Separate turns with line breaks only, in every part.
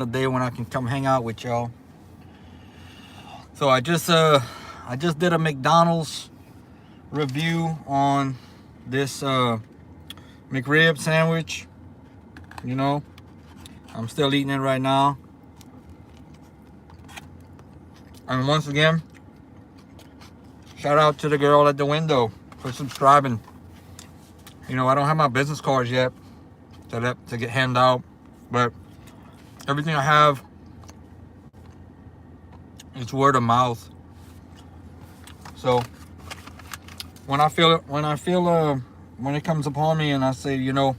a day when I can come hang out with y'all. So I just did a McDonald's review on this McRib sandwich. You know, I'm still eating it right now. And once again, shout out to the girl at the window for subscribing. You know, I don't have my business cards yet to get handed out, but everything I have, it's word of mouth. So when it comes upon me and I say, you know,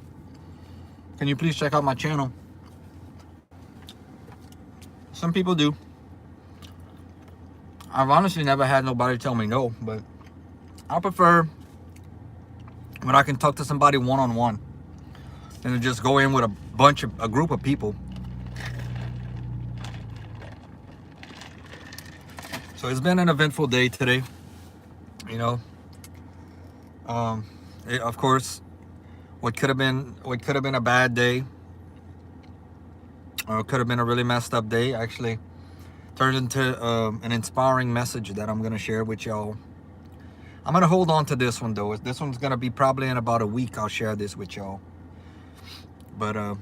can you please check out my channel? Some people do. I've honestly never had nobody tell me no, but I prefer when I can talk to somebody one-on-one than to just go in with a group of people. So it's been an eventful day today. You know, of course, what could have been a bad day, or it could have been a really messed up day, actually turned into an inspiring message that I'm gonna share with y'all. I'm gonna hold on to this one though. This one's gonna be probably in about a week. I'll share this with y'all, but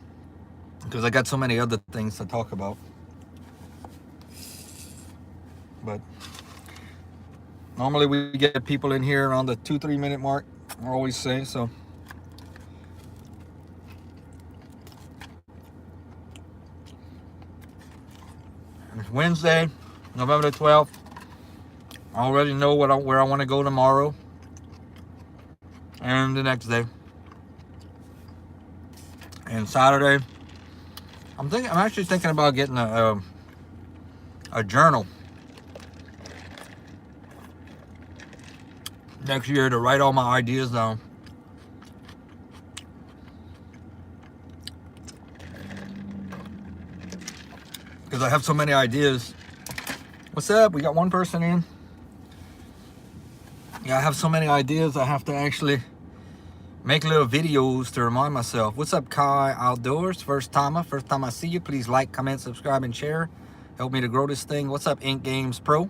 because I got so many other things to talk about. But normally we get people in here around the 2-3 minute mark, I always say. So it's Wednesday, November the 12th. I already know where I want to go tomorrow and the next day. And Saturday, I'm actually thinking about getting a journal next year to write all my ideas down. Because I have so many ideas. What's up? We got one person in. Yeah, I have so many ideas. I have to actually make little videos to remind myself. What's up, Kai Outdoors? First time I see you. Please like, comment, subscribe, and share. Help me to grow this thing. What's up, Ink Games Pro?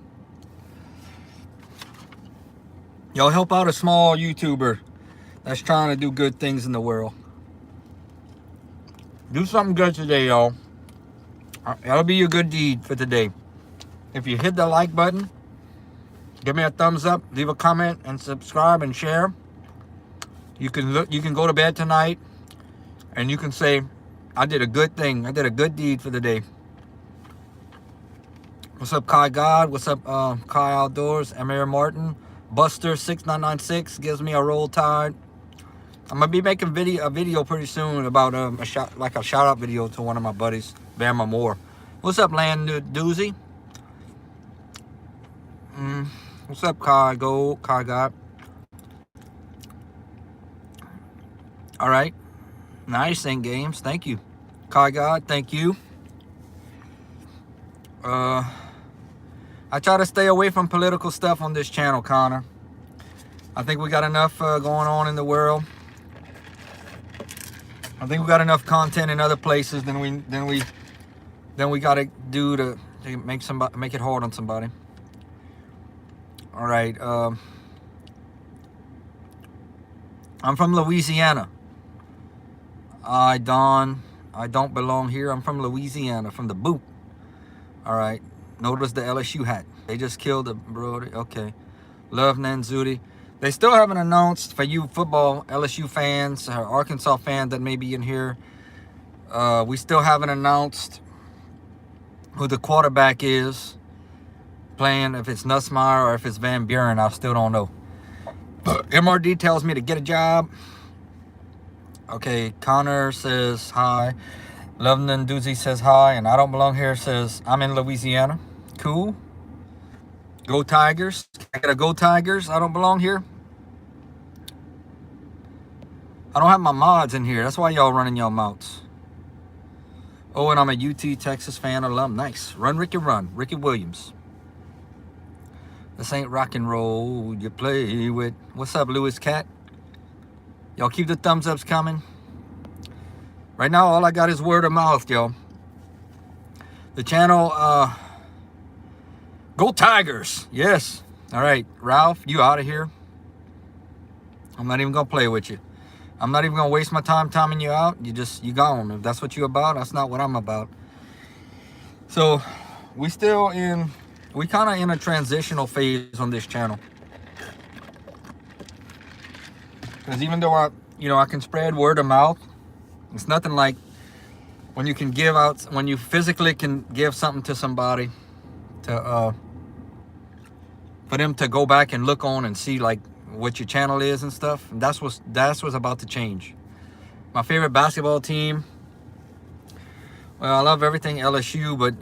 Y'all help out a small YouTuber that's trying to do good things in the world. Do something good today, y'all. That'll be your good deed for today. If you hit the like button, give me a thumbs up, leave a comment, and subscribe and share. You can go to bed tonight and you can say, I did a good thing. I did a good deed for the day. What's up, Kai God? What's up, Kai Outdoors? Amir Martin. Buster 6996 gives me a roll tide. I'm gonna be making a video pretty soon about a shout out video to one of my buddies, Bama Moore. What's up, Land Doozy? What's up, Kai God? All right, nice in games. Thank you, Kai God. Thank you. I try to stay away from political stuff on this channel, Connor. I think we got enough going on in the world. I think we got enough content in other places than we got to do to make it hard on somebody. All right. I'm from Louisiana. I don't belong here. I'm from Louisiana, from the boot. All right. Notice the LSU hat. They just killed the Brody. Okay. Love Nanzudi. They still haven't announced, for you football LSU fans or Arkansas fans that may be in here, we still haven't announced who the quarterback is playing, if it's Nussmeier or if it's Van Buren. I still don't know. MRD tells me to get a job. Okay, Connor says hi. Love Nanduzi says hi. And I don't belong here says I'm in Louisiana. Cool. Go Tigers. I gotta go Tigers. I don't belong here. I don't have my mods in here. That's why y'all running y'all mouths. Oh, and I'm a UT Texas fan alum. Nice. Run, Ricky, run. Ricky Williams. This ain't rock and roll you play with. What's up, Lewis Cat? Y'all keep the thumbs ups coming. Right now, all I got is word of mouth, y'all. The channel, go Tigers. Yes. All right, Ralph, you out of here. I'm not even going to play with you. I'm not even going to waste my time timing you out. You gone. If that's what you're about, that's not what I'm about. So we kind of in a transitional phase on this channel. Because even though I can spread word of mouth, it's nothing like when you can when you physically can give something to somebody to, for them to go back and look on and see like what your channel is and stuff. And that's what's about to change. My favorite basketball team. Well, I love everything LSU, but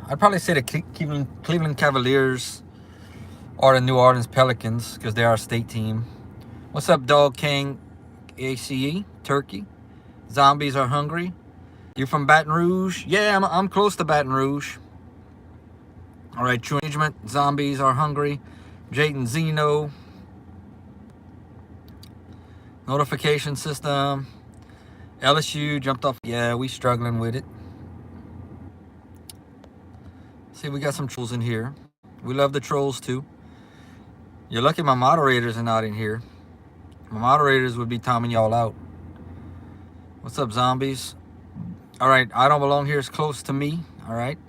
I'd probably say the Cleveland Cavaliers or the New Orleans Pelicans because they're our state team. What's up, Dog King? ACE, Turkey. Zombies are hungry. You from Baton Rouge? Yeah, I'm close to Baton Rouge. All right, True Engagement. Zombies are hungry. Jayden Zeno. Notification system. LSU jumped off. Yeah, we struggling with it. See, we got some trolls in here. We love the trolls too. You're lucky my moderators are not in here. My moderators would be timing y'all out. What's up, zombies? All right, I Don't Belong Here is close to me. All right.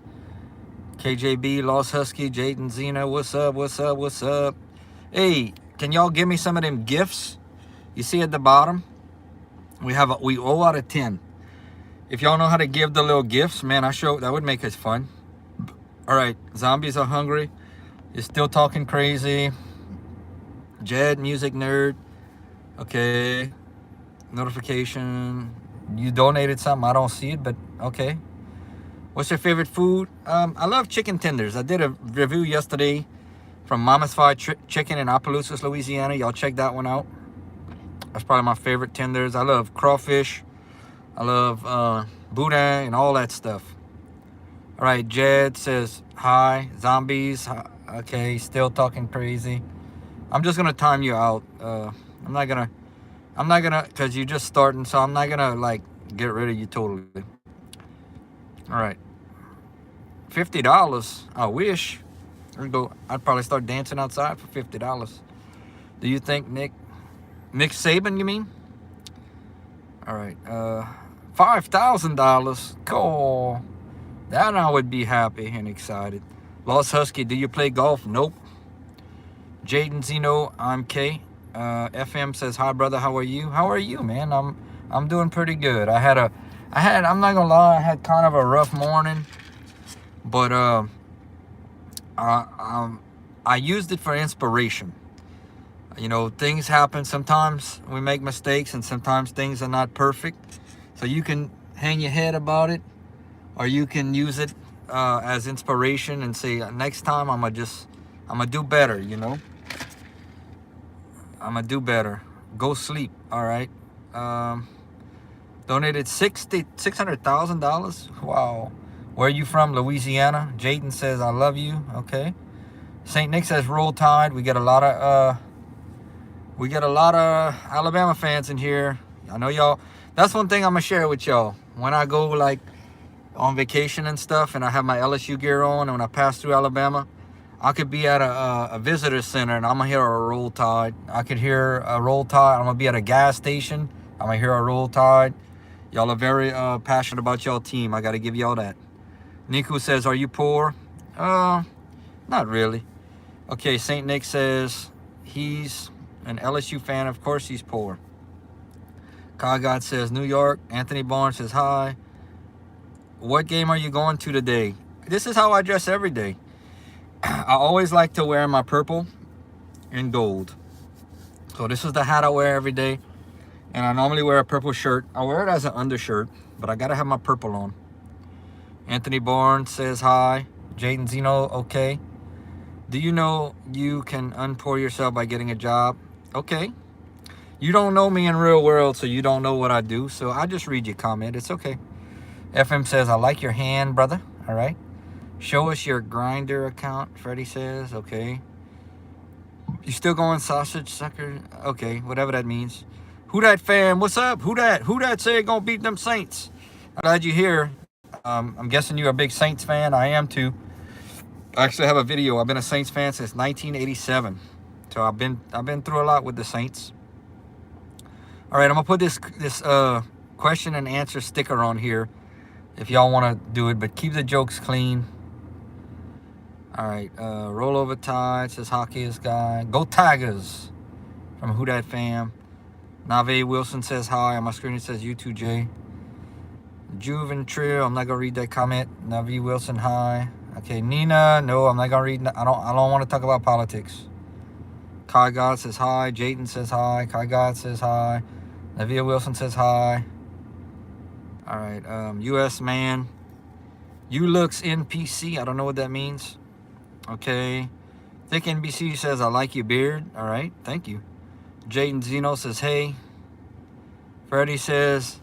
KJB, Lost Husky, Jayden Zena. What's up? What's up? What's up? Hey, can y'all give me some of them gifts? You see at the bottom? We owe out of 10. If y'all know how to give the little gifts, man, that would make it fun. All right, zombies are hungry. You're still talking crazy. Jed, music nerd. Okay. Notification. You donated something. I don't see it, but okay. What's your favorite food? I love chicken tenders. I did a review yesterday from Mama's Fried Chicken in Opelousas, Louisiana. Y'all check that one out. That's probably my favorite tenders. I love crawfish. I love boudin and all that stuff. All right, Jed says hi. Zombies. Okay, still talking crazy. I'm just gonna time you out. I'm not gonna, cause you're just starting, so I'm not gonna like get rid of you totally. All right, $50. I wish. I'd probably start dancing outside for $50. Do you think Nick Saban? You mean? All right, $5,000. Cool. That I would be happy and excited. Lost Husky, do you play golf? Nope. Jayden Zeno, I'm K. FM says, hi brother, how are you? How are you, man? I'm doing pretty good. I'm not gonna lie, I had kind of a rough morning, but I used it for inspiration. You know, things happen. Sometimes we make mistakes and sometimes things are not perfect. So you can hang your head about it, or you can use it as inspiration and say, next time I'm gonna do better, you know? I'm gonna do better. Go sleep, all right? Donated $600,000. Wow. Where are you from? Louisiana. Jayden says, I love you. Okay. St. Nick says, roll tide. We get a lot of Alabama fans in here. I know y'all. That's one thing I'm gonna share with y'all. When I go like on vacation and stuff, and I have my LSU gear on, and when I pass through Alabama, I could be at a visitor center and I'm gonna hear a roll tide. I could hear a roll tide. I'm gonna be at a gas station. I'm gonna hear a roll tide. Y'all are very passionate about y'all team. I gotta give y'all that. Niku says, are you poor? Not really. Okay, St. Nick says he's an LSU fan. Of course he's poor. Kagod says New York. Anthony Barnes says hi. What game are you going to today? This is how I dress every day. I always like to wear my purple and gold. So this is the hat I wear every day. And I normally wear a purple shirt. I wear it as an undershirt, but I gotta have my purple on. Anthony Barnes says hi. Jayden Zeno, okay. Do you know you can unpoor yourself by getting a job? Okay. You don't know me in real world, so you don't know what I do. So I just read your comment. It's okay. FM says, I like your hand, brother. All right. Show us your grinder account, Freddie says. Okay. You still going sausage sucker? Okay, whatever that means. Who that fan? What's up? Who that say gonna beat them Saints? I'm glad you're here. I'm guessing you're a big Saints fan. I am too. I actually have a video. I've been a Saints fan since 1987. So I've been through a lot with the Saints. All right, I'm gonna put this question and answer sticker on here if y'all want to do it, but keep the jokes clean. All right, rollover tide says hockeyist guy. Go Tigers from Who Dat Fam. Nave Wilson says hi. On my screen it says you too, Jay. Juventril, I'm not gonna read that comment. Navi Wilson, hi. Okay, Nina, no, I'm not gonna read. I don't want to talk about politics. Kai God says hi. Jayden says hi. Kai God says hi. Navia Wilson says hi. All right, U.S. man. You looks NPC. I don't know what that means. Okay. Thick NBC says I like your beard. All right, thank you. Jayden Zeno says hey. Freddie says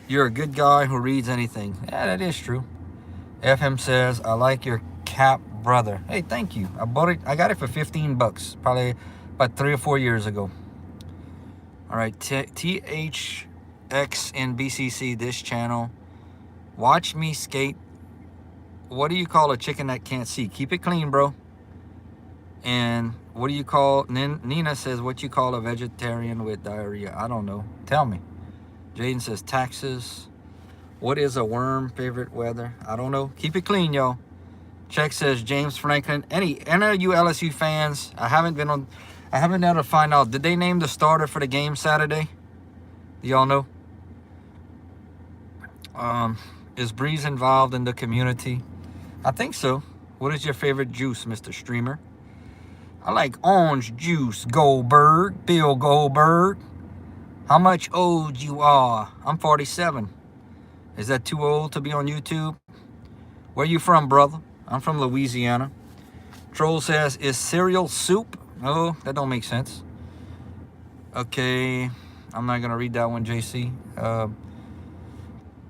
you're a good guy who reads anything. Yeah, that is true. FM says I like your cap, brother. Hey, thank you. I bought it. I got it for $15, probably about 3 or 4 years ago. All right, THX and BCC, this channel. Watch me skate. What do you call a chicken that can't see? Keep it clean, bro. And what do you call? Nina says, what you call a vegetarian with diarrhea? I don't know. Tell me. Jaden says taxes. What is a worm? Favorite weather? I don't know. Keep it clean, y'all. Check says James Franklin. Any of you LSU fans? I haven't been able to find out. Did they name the starter for the game Saturday? Do y'all know? Is Breeze involved in the community? I think so. What is your favorite juice, Mr. Streamer? I like orange juice, Goldberg, Bill Goldberg. How much old you are? I'm 47. Is that too old to be on YouTube? Where you from, brother? I'm from Louisiana. Troll says, is cereal soup? No, that don't make sense. Okay, I'm not going to read that one, JC.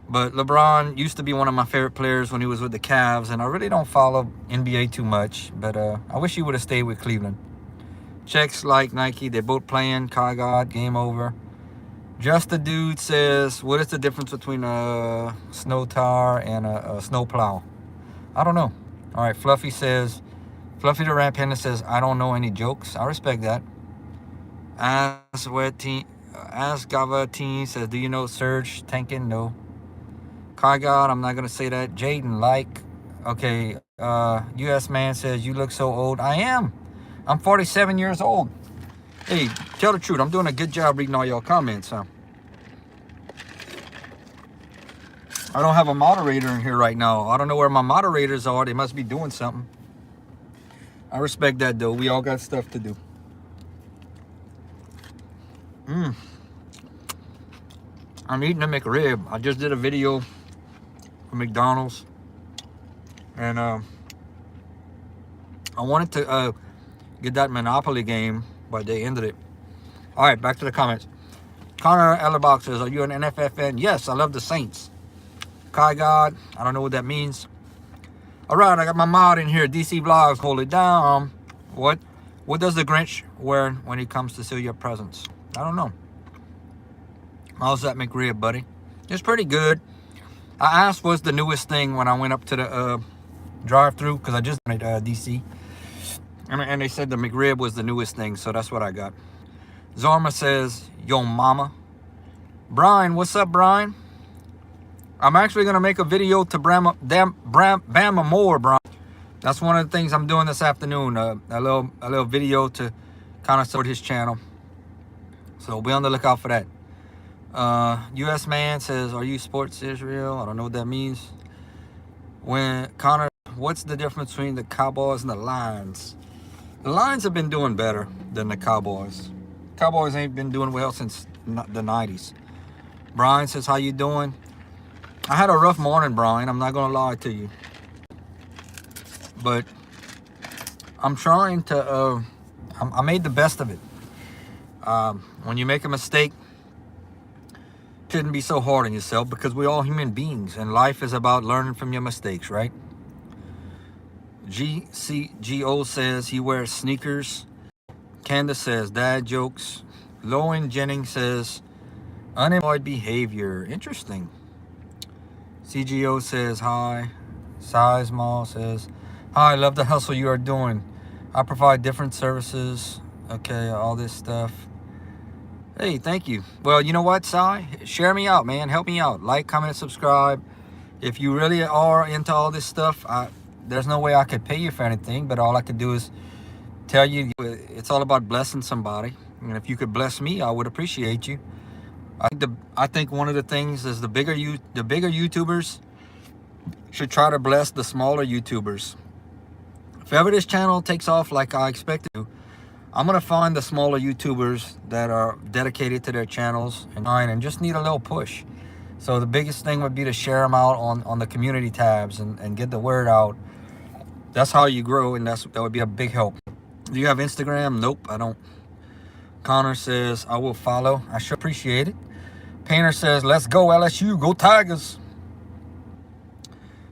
But LeBron used to be one of my favorite players when he was with the Cavs, and I really don't follow NBA too much, but I wish he would have stayed with Cleveland. Checks like Nike, they're both playing. Kai God, game over. Just a Dude says, what is the difference between a snow tire and a snow plow? I don't know. All right, Fluffy the Rat Panda says, I don't know any jokes. I respect that. Ask Gava Teen says, do you know Serge Tankin? No. Kai God, I'm not going to say that. Jaden, like. Okay, U.S. man says, you look so old. I am. I'm 47 years old. Hey, tell the truth. I'm doing a good job reading all your comments, huh? I don't have a moderator in here right now. I don't know where my moderators are. They must be doing something. I respect that, though. We all got stuff to do. I'm eating a McRib. I just did a video for McDonald's. And I wanted to get that Monopoly game, but they ended it. All right, back to the comments. Connor Ellerbox says, are you an NFL fan? Yes, I love the Saints. Kai God, I don't know what that means. All right, I got my mod in here. DC Vlogs, hold it down. What does the Grinch wear when he comes to steal your presents? I don't know. How's that McRib, buddy? It's pretty good. I asked what's the newest thing when I went up to the drive-thru, because I just went at DC. And they said the McRib was the newest thing, so that's what I got. Zorma says, yo mama. Brian, what's up, Brian? I'm actually going to make a video to Bama more, Brian. That's one of the things I'm doing this afternoon. A little video to kind of support his channel. So be on the lookout for that. U.S. man says, are you Sports Israel? I don't know what that means. When Connor, what's the difference between the Cowboys and the Lions? The Lions have been doing better than the Cowboys. Cowboys ain't been doing well since the 90s. Brian says, how you doing? I had a rough morning, Brian. I'm not going to lie to you. But I'm trying to, I made the best of it. When you make a mistake, shouldn't be so hard on yourself, because we're all human beings and life is about learning from your mistakes, right? GCGO says he wears sneakers. Candace says dad jokes. Lowen Jennings says unemployed behavior. Interesting. CGO says hi. Size Mall says hi. Love the hustle you are doing. I provide different services. Okay, all this stuff. Hey, thank you. Well, you know what, Sai? Share me out, man. Help me out. Like, comment, subscribe. If you really are into all this stuff, there's no way I could pay you for anything, but all I could do is tell you it's all about blessing somebody. And if you could bless me, I would appreciate you. I think one of the things is the bigger YouTubers should try to bless the smaller YouTubers. If ever this channel takes off like I expect it to, I'm gonna find the smaller YouTubers that are dedicated to their channels and just need a little push. So the biggest thing would be to share them out on the community tabs and get the word out. That's how you grow, and that would be a big help. Do you have Instagram? Nope, I don't. Connor says, I will follow. I sure appreciate it. Painter says, let's go LSU, go Tigers.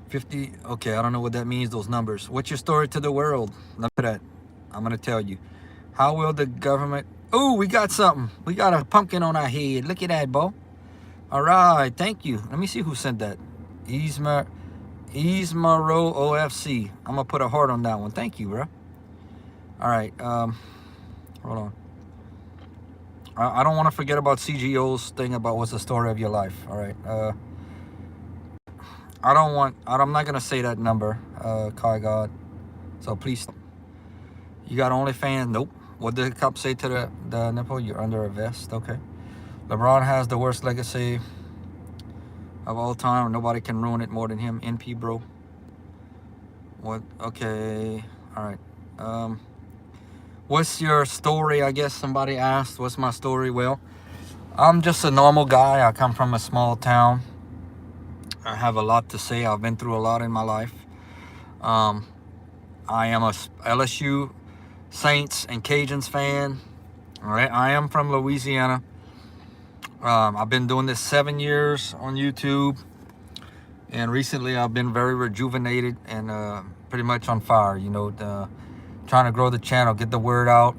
50, okay, I don't know what that means, those numbers. What's your story to the world? Look at that. I'm gonna tell you. How will the government, oh, we got something. We got a pumpkin on our head. Look at that, Bo. All right, thank you. Let me see who sent that. Ismaro OFC. I'm gonna put a heart on that one. Thank you, bro. All right, hold on. I don't want to forget about CGO's thing about what's the story of your life. All right. I'm not gonna say that number, Kai God. So please. You got OnlyFans? Nope. What did the cop say to the nipple? You're under a vest. Okay. LeBron has the worst legacy of all time. Nobody can ruin it more than him. NP, bro. What? Okay. All right. What's your story? I guess somebody asked. What's my story? Well, I'm just a normal guy. I come from a small town. I have a lot to say. I've been through a lot in my life. I am a LSU Saints and Cajuns fan. All right. I am from Louisiana. I've been doing this 7 years on YouTube. And recently I've been very rejuvenated and pretty much on fire, you know, trying to grow the channel, get the word out.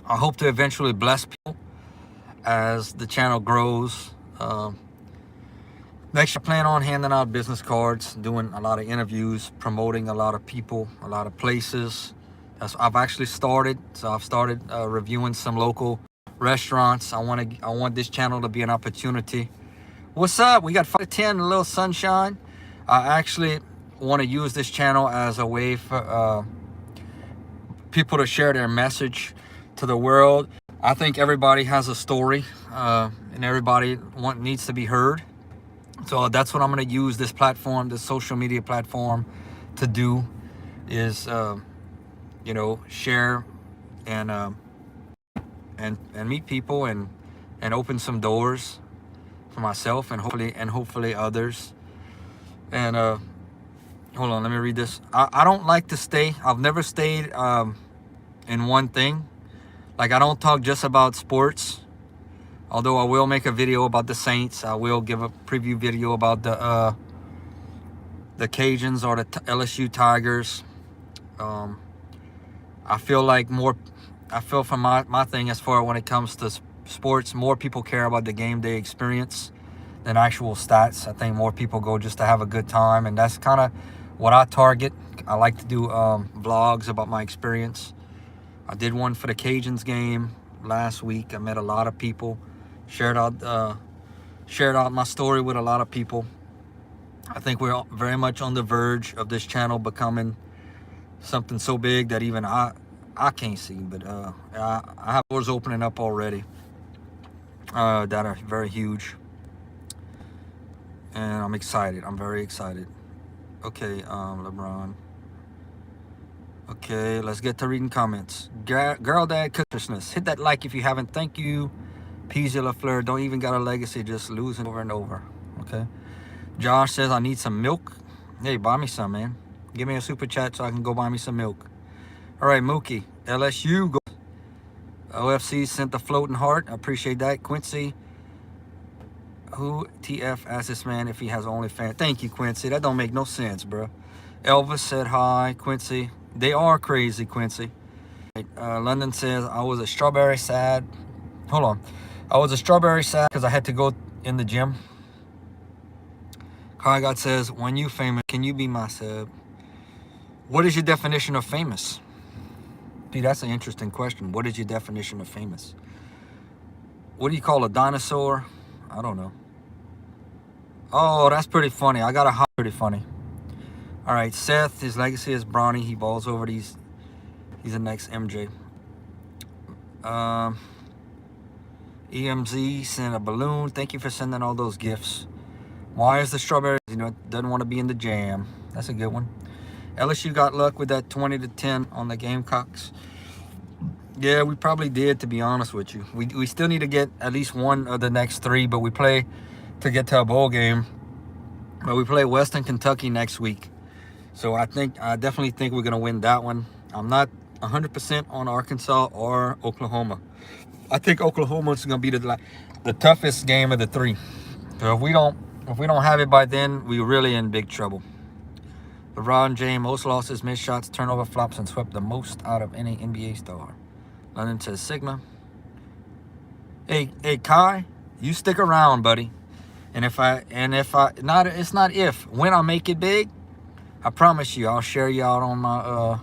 I hope to eventually bless people as the channel grows. Next, I plan on handing out business cards, doing a lot of interviews, promoting a lot of people, a lot of places. I've actually started. So I've started reviewing some local restaurants. I want this channel to be an opportunity. What's up? We got 5 to 10, a little sunshine. I actually want to use this channel as a way for people to share their message to the world. I think everybody has a story, and everybody needs to be heard. So that's what I'm going to use this platform, this social media platform, to do, is you know, share and meet people and open some doors for myself and hopefully others. And hold on, let me read this. I don't like to stay. I've never stayed in one thing. Like, I don't talk just about sports. Although I will make a video about the Saints. I will give a preview video about the Cajuns or the LSU Tigers. I feel from my thing, as far when it comes to sports, more people care about the game day experience than actual stats. I think more people go just to have a good time, and that's kind of what I target. I like to do vlogs about my experience. I did one for the Cajuns game last week. I met a lot of people, shared out my story with a lot of people. I think we're very much on the verge of this channel becoming something so big that even I can't see, but I have doors opening up already that are very huge, and I'm excited. I'm very excited. Okay, LeBron. Okay, let's get to reading comments. Girl Dad Cookersness. Hit that like if you haven't. Thank you. Peasy LaFleur. Don't even got a legacy, just losing over and over. Okay. Josh says, I need some milk. Hey, buy me some, man. Give me a super chat so I can go buy me some milk. All right, Mookie. LSU. Go. OFC sent the floating heart. I appreciate that. Quincy. Who TF asked this man if he has OnlyFans. Thank you, Quincy. That don't make no sense, bro. Elvis said hi. Quincy. They are crazy, Quincy. London says, I was a strawberry sad. Hold on. I was a strawberry sad because I had to go in the gym. Hi God says, when you famous, can you be my sub? What is your definition of famous? See, that's an interesting question. What is your definition of famous? What do you call a dinosaur? I don't know. Oh, that's pretty funny. I got a pretty funny. All right, Seth, his legacy is Bronny. He balls over these. He's the next MJ. EMZ sent a balloon. Thank you for sending all those gifts. Why is the strawberry? Doesn't want to be in the jam. That's a good one. LSU got luck with that 20-10 on the Gamecocks. Yeah, we probably did, to be honest with you. We still need to get at least one of the next three, but we play to get to a bowl game. But we play Western Kentucky next week. So I definitely think we're going to win that one. I'm not 100% on Arkansas or Oklahoma. I think Oklahoma's going to be the toughest game of the three. So if we don't have it by then, we're really in big trouble. LeBron James most losses, missed shots, turnover, flops, and swept the most out of any NBA star. London says Sigma. Hey Kai, you stick around, buddy. And when I make it big, I promise you, I'll share you out on my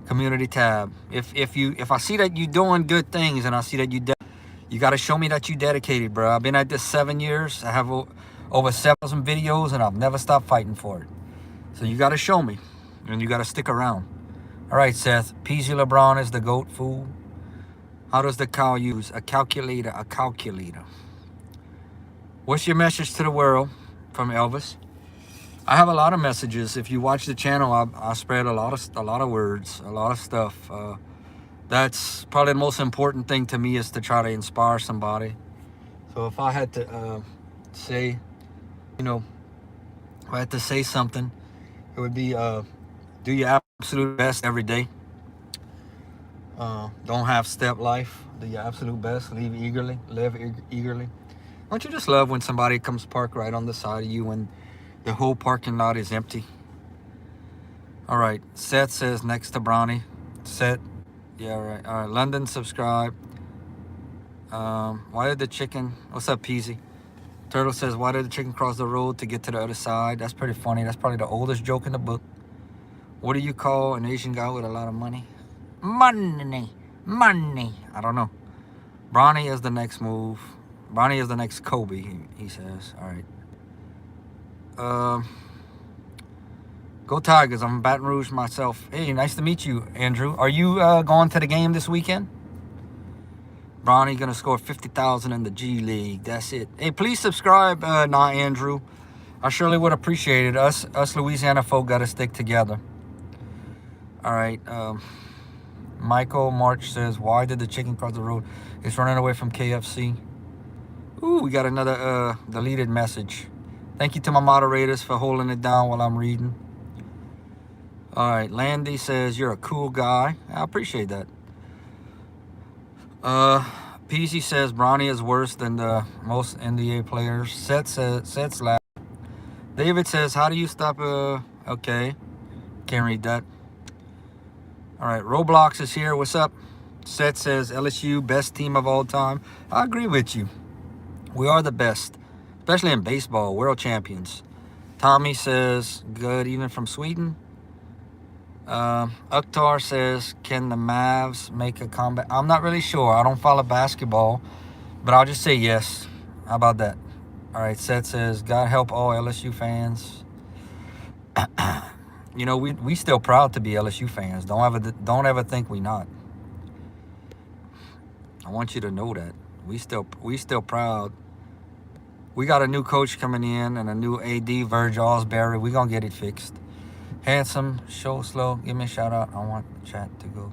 community tab. If I see that you're doing good things and I see that you got to show me that you dedicated, bro. I've been at this 7 years. I have over 7,000 videos and I've never stopped fighting for it. So you got to show me and you got to stick around. All right, Seth. PZ LeBron is the GOAT, fool. How does the cow use a calculator? A calculator. What's your message to the world? From Elvis. I have a lot of messages. If you watch the channel, I spread a lot of words, a lot of stuff. That's probably the most important thing to me, is to try to inspire somebody. So if I had to say, if I had to say something, it would be do your absolute best every day. Don't half-step life. Do your absolute best. Live eagerly. Don't you just love when somebody comes park right on the side of you and the whole parking lot is empty? All right. Seth says next to Bronny. Seth. Yeah, right. All right. London, subscribe. Why did the chicken... What's up, Peasy? Turtle says, why did the chicken cross the road to get to the other side? That's pretty funny. That's probably the oldest joke in the book. What do you call an Asian guy with a lot of money? Money. I don't know. Bronny is the next move. Bronny is the next Kobe, he says. All right. Go Tigers. I'm in Baton Rouge myself. Hey, nice to meet you, Andrew. Are you going to the game this weekend? Bronny going to score 50,000 in the G League. That's it. Hey, please subscribe, Andrew. I surely would appreciate it. Us Louisiana folk got to stick together. All right. Michael March says, why did the chicken cross the road? It's running away from KFC. Ooh, we got another deleted message. Thank you to my moderators for holding it down while I'm reading. All right, Landy says, you're a cool guy. I appreciate that. Peasy says, Bronny is worse than the most NBA players. Seth's laugh. David says, how do you stop okay. Can't read that. All right, Roblox is here. What's up? Seth says, LSU, best team of all time. I agree with you. We are the best, especially in baseball, world champions. Tommy says, good evening from Sweden. Ukhtar says, can the Mavs make a comeback? I'm not really sure. I don't follow basketball, but I'll just say yes. How about that? All right, Seth says, God help all LSU fans. We still proud to be LSU fans. Don't ever think we not. I want you to know that. We still proud. We got a new coach coming in and a new AD, Virgil Osbury. We're going to get it fixed. Handsome, show slow. Give me a shout out. I want the chat to go.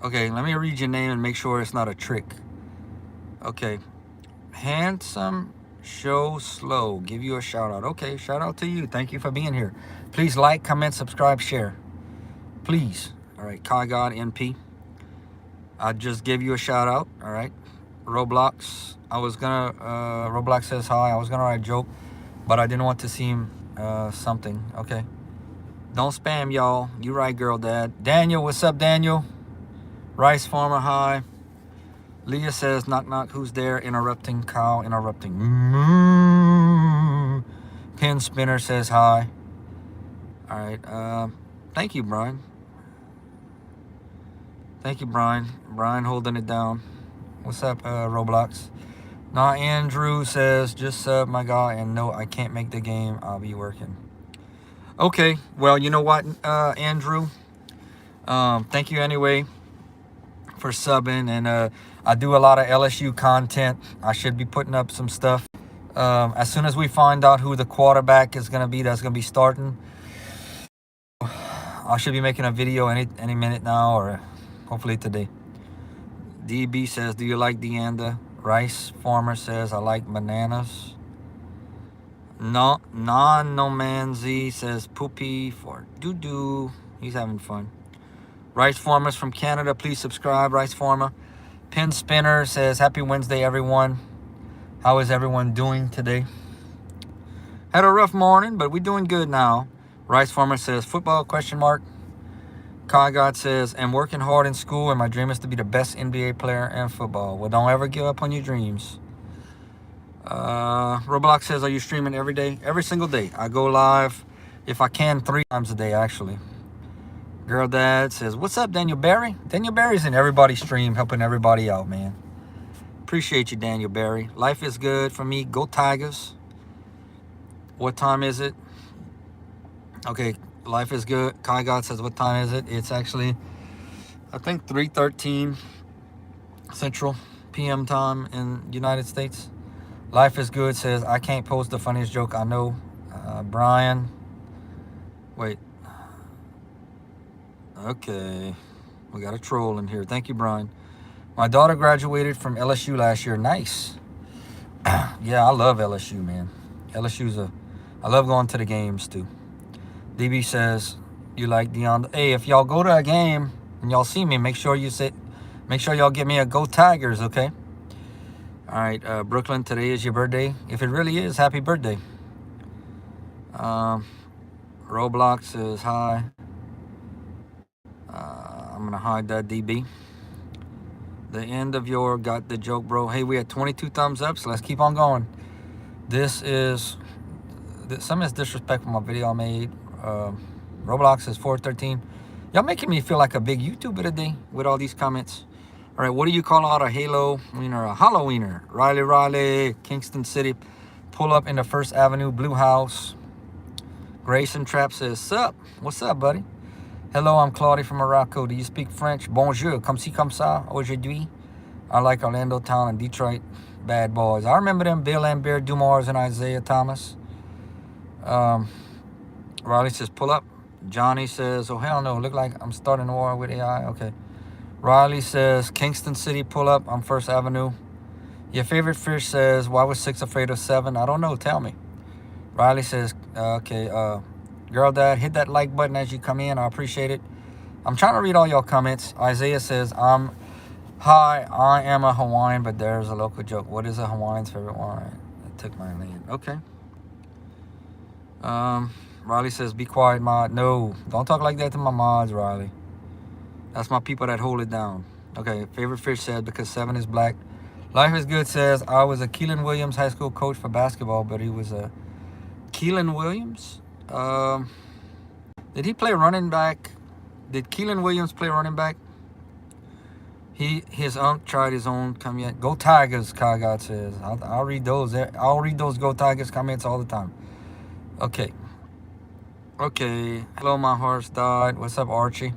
Okay, let me read your name and make sure it's not a trick. Okay. Handsome, show slow. Give you a shout out. Okay, shout out to you. Thank you for being here. Please like, comment, subscribe, share. Please. All right, Kai God NP. I just gave you a shout out. All right. Roblox. Roblox says hi. I was gonna write a joke, but I didn't want to seem something. Okay. Don't spam, y'all. You right, girl, dad. Daniel, what's up, Daniel? Rice Farmer, hi. Leah says, knock, knock, who's there? Interrupting, Kyle, interrupting. Pin Spinner says hi. All right. Thank you, Brian. Thank you, Brian. Brian holding it down. What's up, Roblox? Nah, Andrew says, just sub my guy, and no, I can't make the game. I'll be working. Okay, well, you know what, Andrew? Thank you anyway for subbing, and I do a lot of LSU content. I should be putting up some stuff. As soon as we find out who the quarterback is going to be that's going to be starting, I should be making a video any minute now, or hopefully today. DB says, do you like Deanda? Rice Farmer says, I like bananas. No man Z says, poopy for doo-doo. He's having fun. Rice Farmers from Canada, please subscribe, Rice Farmer. Pin Spinner says, happy Wednesday, everyone. How is everyone doing today? Had a rough morning, but we're doing good now. Rice Farmer says, football, question mark. Kai God says, I'm working hard in school, and my dream is to be the best NBA player in football. Well, don't ever give up on your dreams. Roblox says, are you streaming every day? Every single day. I go live, if I can, 3 times a day, actually. Girl Dad says, what's up, Daniel Barry? Daniel Barry's in everybody's stream, helping everybody out, man. Appreciate you, Daniel Barry. Life is good for me. Go Tigers. What time is it? Okay, life is good. Kai God says, what time is it? It's actually, I think, 3:13 Central PM time in United States. Life is good says, I can't post the funniest joke I know. Brian. Wait. Okay. We got a troll in here. Thank you, Brian. My daughter graduated from LSU last year. Nice. Yeah, I love LSU, man. I love going to the games, too. DB says, you like Deanda. Hey, if y'all go to a game and y'all see me, make sure y'all give me a Go Tigers, okay? All right, Brooklyn, today is your birthday. If it really is, happy birthday. Roblox says hi. I'm going to hide that, DB. The end of your got the joke, bro. Hey, we had 22 thumbs up, so let's keep on going. Some is disrespect for my video I made. Roblox is 413. Y'all making me feel like a big YouTuber today with all these comments. All right, what do you call out a Halo wiener? A Halloweener. Riley, Kingston City. Pull up in the First Avenue Blue House. Grayson Trap says, sup? What's up, buddy? Hello, I'm Claudia from Morocco. Do you speak French? Bonjour. Comme ci, comme ça. Aujourd'hui. I like Orlando Town and Detroit bad boys. I remember them, Bill Lambert, Dumars, and Isaiah Thomas. Riley says, pull up. Johnny says, oh, hell no. Look like I'm starting a war with AI. Okay. Riley says, Kingston City, pull up. I'm First Avenue. Your favorite fish says, why was 6 afraid of 7? I don't know. Tell me. Riley says, okay, Girl Dad, hit that like button as you come in. I appreciate it. I'm trying to read all y'all comments. Isaiah says, hi, I am a Hawaiian, but there's a local joke. What is a Hawaiian's favorite wine? I took my land. Okay. Riley says, be quiet, mod. No, don't talk like that to my mods, Riley. That's my people that hold it down. Okay, favorite fish says, because 7 is black. Life is good says, I was a Keelan Williams high school coach for basketball, but he was a Keelan Williams? Did he play running back? Did Keelan Williams play running back? His uncle tried his own comment. Go Tigers, Kai God says. I'll read those. I'll read those Go Tigers comments all the time. Okay. Hello, my horse died. What's up, Archie?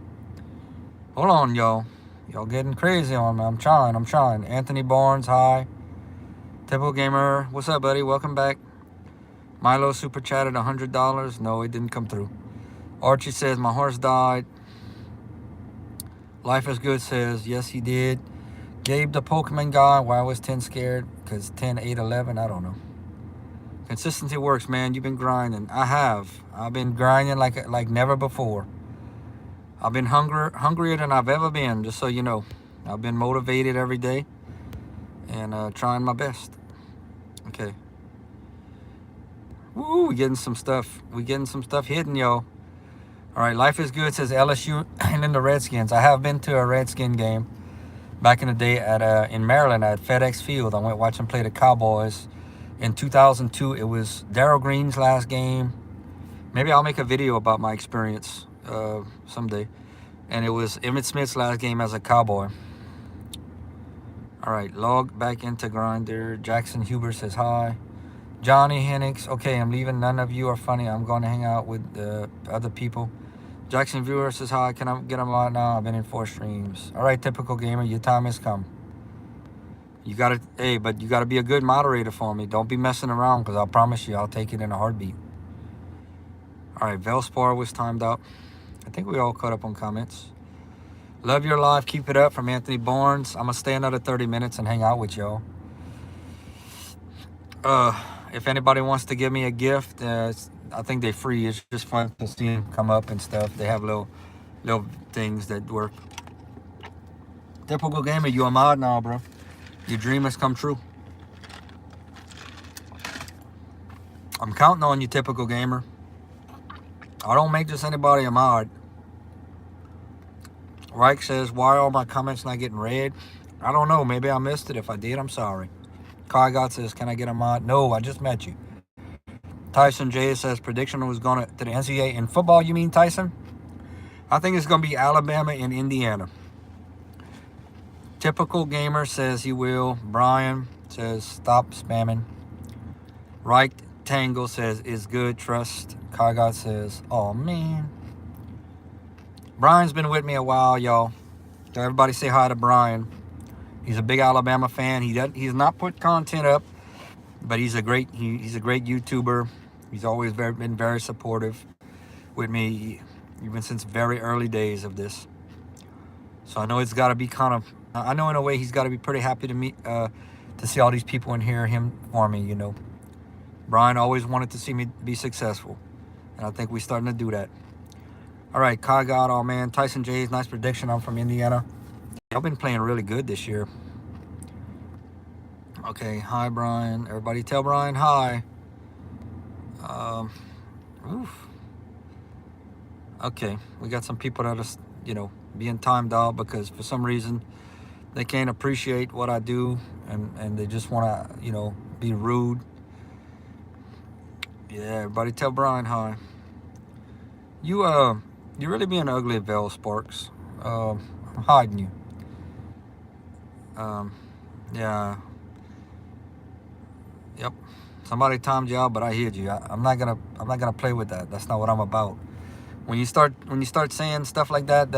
Hold on, y'all. Y'all getting crazy on me. I'm trying. Anthony Barnes, hi. Typical Gamer, what's up, buddy? Welcome back. Milo super chatted $100. No, it didn't come through. Archie says, my horse died. Life is good says, yes, he did. Gabe, the Pokemon guy, why was 10 scared? Because 10, 8, 11, I don't know. Consistency works, man. You've been grinding. I have. I've been grinding like never before. I've been hungrier than I've ever been, just so you know. I've been motivated every day and trying my best. Okay. Woo, we getting some stuff. Hidden, y'all. All right, life is good says LSU and then the Redskins. I have been to a Redskin game. back in the day at in Maryland at FedEx Field. I went watch him play the Cowboys. In 2002, it was Darryl Green's last game. Maybe I'll make a video about my experience someday. And it was Emmitt Smith's last game as a Cowboy. All right, log back into Grinder. Jackson Huber says hi. Johnny Hennix, okay, I'm leaving. None of you are funny. I'm going to hang out with other people. Jackson Viewer says hi. Can I get them out now? I've been in 4 streams. All right, typical gamer, your time has come. You gotta, hey, but you gotta be a good moderator for me. Don't be messing around, because I'll promise you I'll take it in a heartbeat. All right, Velspar was timed out. I think we all caught up on comments. Love your live. Keep it up from Anthony Barnes. I'm gonna stay another 30 minutes and hang out with y'all. If anybody wants to give me a gift, I think they're free. It's just fun to see them come up and stuff. They have little things that work. Typical gamer, you a mod now, bro. Your dream has come true. I'm counting on you, typical gamer. I don't make just anybody a mod. Reich says, why are all my comments not getting read? I don't know. Maybe I missed it. If I did, I'm sorry. Kai God says, can I get a mod? No, I just met you. Tyson J says, prediction was going to the NCAA. In football, you mean, Tyson? I think it's going to be Alabama and Indiana. Typical gamer says he will. Brian says, stop spamming. Right Tangle says, is good. Trust. Kai God says, oh, man. Brian's been with me a while, y'all. So everybody say hi to Brian. He's a big Alabama fan. He's not put content up, but he's a great YouTuber. He's always been very supportive with me, even since very early days of this. So I know it's got to be I know in a way he's got to be pretty happy to meet, to see all these people and hear him for me, you know. Brian always wanted to see me be successful, and I think we're starting to do that. All right, Kai God, oh man, Tyson J's, nice prediction. I'm from Indiana. Y'all been playing really good this year. Okay, hi Brian. Everybody tell Brian hi. Okay, we got some people that are, being timed out because for some reason they can't appreciate what I do and they just want to, be rude. Yeah, everybody tell Brian hi. You're really being ugly, Vel Sparks. I'm hiding you. Yeah. Yep. Somebody timed you out, but I heard you. I'm not gonna play with that. That's not what I'm about. When you start saying stuff like that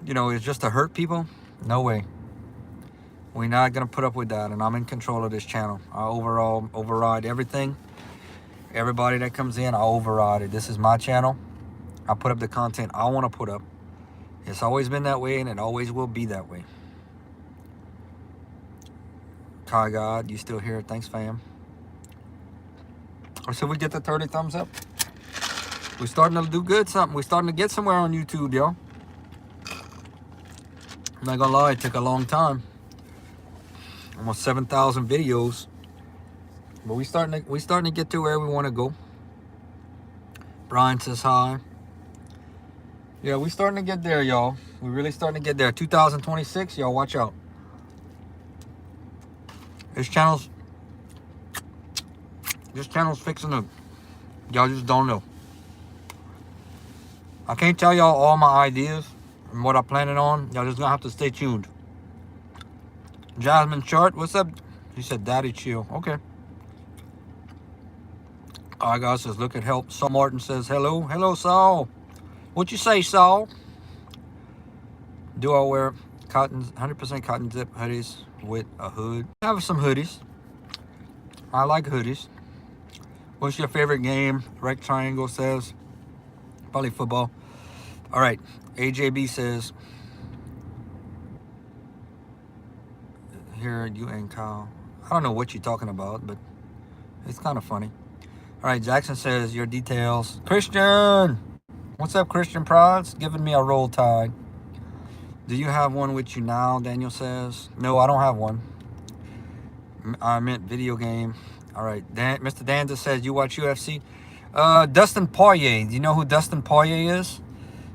is just to hurt people, no way. We're not gonna put up with that, and I'm in control of this channel. I override everything. Everybody that comes in, I override it. This is my channel. I put up the content I want to put up. It's always been that way, and it always will be that way. Kai God, you still here? Thanks, fam. Or should we get the 30 thumbs up? We're starting to do good something. We're starting to get somewhere on YouTube, y'all. I'm not gonna lie, it took a long time. Almost 7,000 videos. But we starting to get to where we want to go. Brian says hi. Yeah, we starting to get there, y'all. We're really starting to get there. 2026, y'all, watch out. This channel's fixing to, y'all just don't know. I can't tell y'all all my ideas and what I'm planning on. Y'all just gonna have to stay tuned. Jasmine Chart, what's up? He said, Daddy chill. Okay. Our guy says, look at help. Saul Martin says, hello. Hello, Saul. What you say, Saul? Do I wear 100% cotton zip hoodies with a hood? I have some hoodies. I like hoodies. What's your favorite game? Rec Triangle says, probably football. All right. AJB says, here you and Kyle. I don't know what you're talking about, but it's kind of funny. All right, Jackson says, your details. Christian! What's up, Christian Prods? Giving me a roll tide. Do you have one with you now, Daniel says? No, I don't have one. I meant video game. All right, Mr. Danza says, you watch UFC? Dustin Poirier. Do you know who Dustin Poirier is?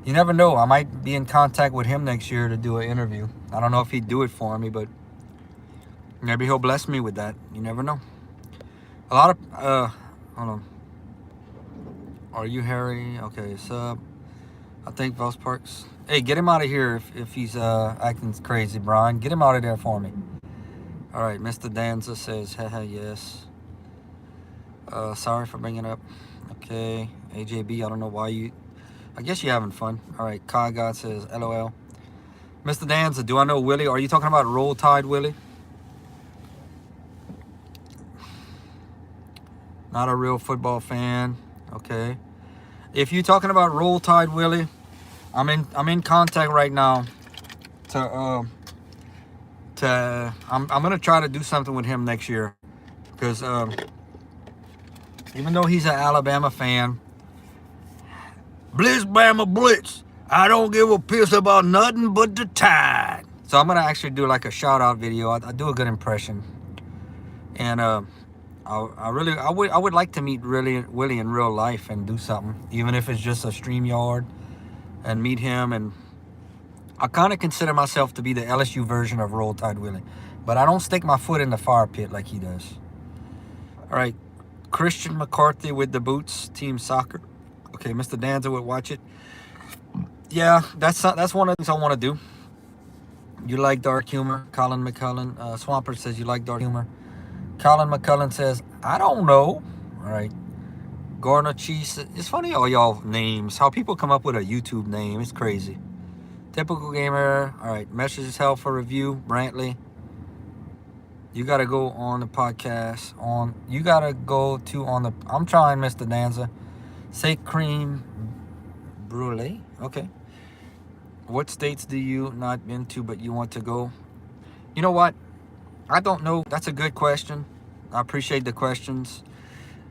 You never know. I might be in contact with him next year to do an interview. I don't know if he'd do it for me, but maybe he'll bless me with that. You never know. A lot of hold on. Are you Harry? Okay, sub. I think Vels Parks. Hey, get him out of here if he's acting crazy, Brian. Get him out of there for me. All right, Mr. Danza says, haha, yes. Sorry for bringing it up. Okay, AJB, I don't know why you... I guess you're having fun. All right, Kai God says, LOL. Mr. Danza, do I know Willie? Are you talking about Roll Tide Willie? Not a real football fan. Okay. If you're talking about Roll Tide Willie, I'm in contact right now I'm gonna try to do something with him next year, because even though he's an Alabama fan, Blitz Bama Blitz, I don't give a piss about nothing but the Tide. So I'm gonna actually do like a shout out video. I do a good impression, and I would like to meet Willie in real life and do something, even if it's just a StreamYard, and meet him. And I kind of consider myself to be the LSU version of Roll Tide Willie, but I don't stick my foot in the fire pit like he does. All right, Christian McCarthy with the Boots Team Soccer. Okay, Mr. Danza would watch it. Yeah, that's one of the things I want to do. You like dark humor, Colin McCullen. Swampert says you like dark humor. Colin McCullen says, I don't know. All right. Gardner Cheese. It's funny all y'all names. How people come up with a YouTube name. It's crazy. Typical Gamer. All right. Messages held for review. Brantley. You got to go on the podcast. You got to go to on the... I'm trying, Mr. Danza. Say cream brulee. Okay. What states do you not been to but you want to go? You know what? I don't know. That's a good question. I appreciate the questions.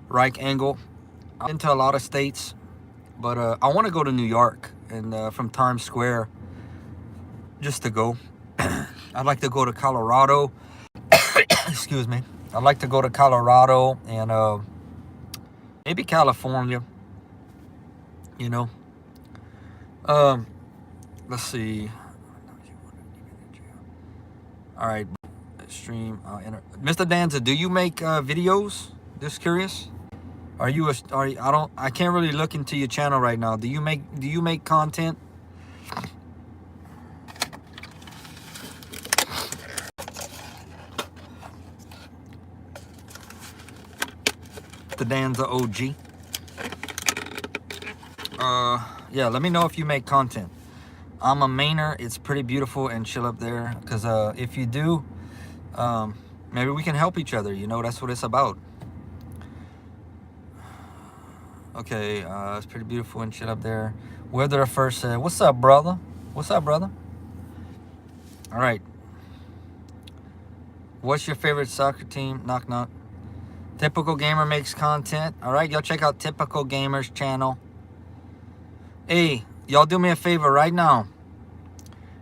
Reich Engel. I've been to a lot of states, but I want to go to New York, and from Times Square, just to go. I'd like to go to Colorado. Excuse me. I'd like to go to Colorado and maybe California. You know. Let's see. All right. Stream. Mr. Danza, do you make videos? Just curious. I can't really look into your channel right now. Do you make content? The Danza OG. Yeah, let me know if you make content. I'm a Mainer. It's pretty beautiful and chill up there. Because if you do, maybe we can help each other. You know, that's what it's about. Okay, it's pretty beautiful and shit up there. Weather first said, what's up, brother? What's up, brother? All right. What's your favorite soccer team? Knock, knock. Typical Gamer makes content. All right, y'all check out Typical Gamer's channel. Hey, y'all do me a favor right now.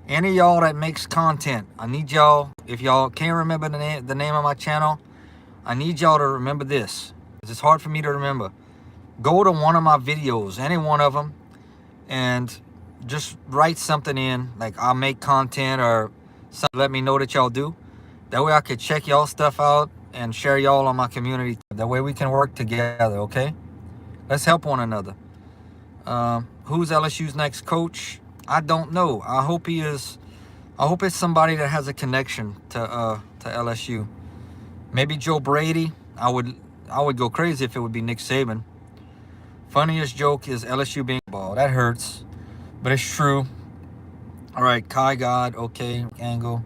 Any of y'all that makes content, I need y'all, if y'all can't remember the name of my channel, I need y'all to remember this. It's hard for me to remember. Go to one of my videos, any one of them, and just write something in, like I'll make content or something, let me know that y'all do. That way I could check y'all stuff out and share y'all on my community. That way we can work together, okay? Let's help one another. Who's LSU's next coach? I don't know. I hope it's somebody that has a connection to LSU. Maybe Joe Brady. I would go crazy if it would be Nick Saban. Funniest joke is LSU being ball. That hurts, but it's true. All right, Kai God, okay, Angle.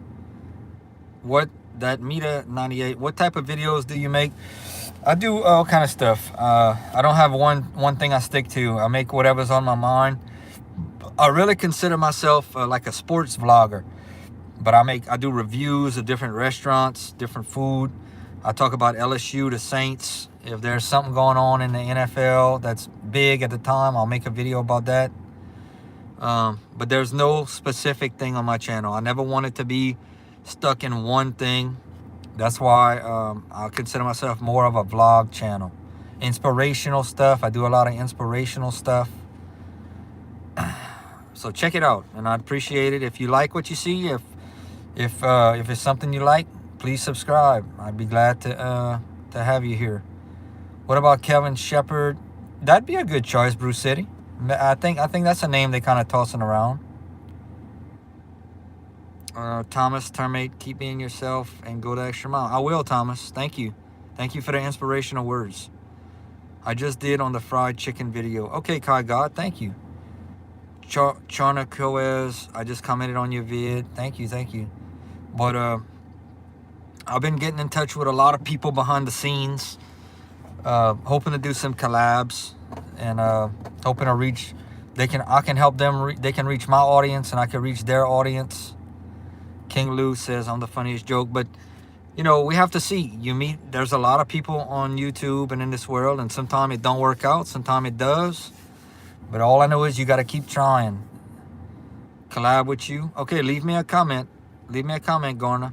What that Meta 98? What type of videos do you make? I do all kind of stuff. I don't have one thing I stick to. I make whatever's on my mind. I really consider myself like a sports vlogger, but I do reviews of different restaurants, different food. I talk about LSU, the Saints. If there's something going on in the NFL that's big at the time, I'll make a video about that. But there's no specific thing on my channel. I never wanted to be stuck in one thing. That's why I consider myself more of a vlog channel. Inspirational stuff. I do a lot of inspirational stuff. So check it out, and I'd appreciate it if you like what you see. If it's something you like, please subscribe. I'd be glad to have you here. What about Kevin Shepard? That'd be a good choice, Bruce City. I think that's a name they kind of tossing around. Thomas Termate, keep being yourself and go the extra mile. I will, Thomas. Thank you for the inspirational words. I just did on the fried chicken video. Okay, Kai God, thank you. Charna Coez, I just commented on your vid. Thank you. But I've been getting in touch with a lot of people behind the scenes, hoping to do some collabs, and hoping to reach. I can help them. They can reach my audience, and I can reach their audience. King Lou says I'm the funniest joke, but we have to see. There's a lot of people on YouTube and in this world, and sometimes it don't work out, sometimes it does. But all I know is you got to keep trying. Collab with you. Okay, leave me a comment. Garner.